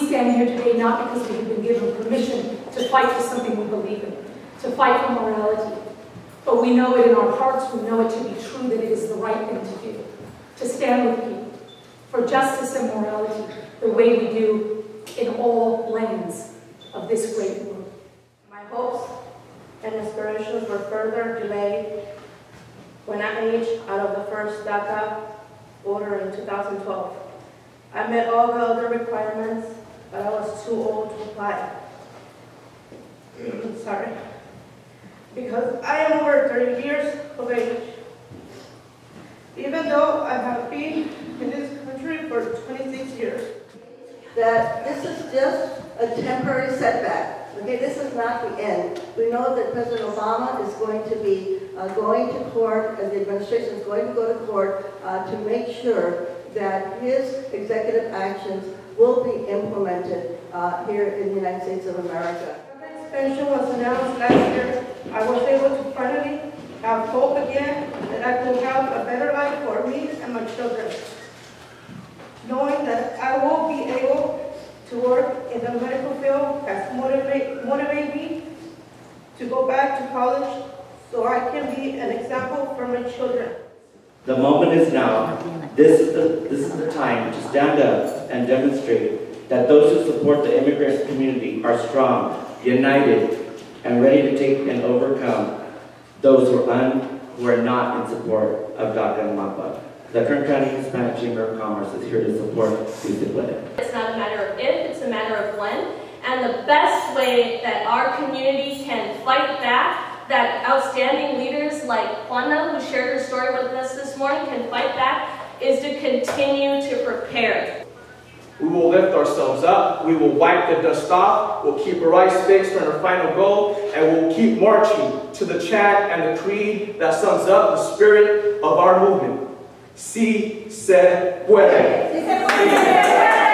stand here today not because we have been given permission to fight for something we believe in, to fight for morality, but we know it in our hearts, we know it to be true, that it is the right thing to do, to stand with people for justice and morality the way we do in all lands of this great world. My hopes and aspirations were further delayed when I aged out of the first DACA order in 2012. I met all the other requirements, but I was too old to apply. Sorry. Because I am over 30 years of age. Even though I have been in this country for 26 years. That this is just a temporary setback. Okay, this is not the end. We know that President Obama is going to be going to court, and the administration is going to go to court to make sure that his executive actions will be implemented here in the United States of America. When the extension was announced last year, I was able to finally have hope again that I could have a better life for me and my children. Knowing that I will be able to work in the medical field has motivated me to go back to college so I can be an example for my children. The moment is now. This is the time to stand up and demonstrate that those who support the immigrant community are strong, united, and ready to take and overcome those who are not in support of DACA and MAPA. The Kern County Hispanic Chamber of Commerce is here to support these disciplines. It's not a matter of if, it's a matter of when. And the best way that our community can fight back, that outstanding leaders like Juana, who shared her story with us this morning, can fight back, is to continue to prepare. We will lift ourselves up, we will wipe the dust off, we'll keep our eyes fixed on our final goal, and we'll keep marching to the chant and the creed that sums up the spirit of our movement. Si se puede.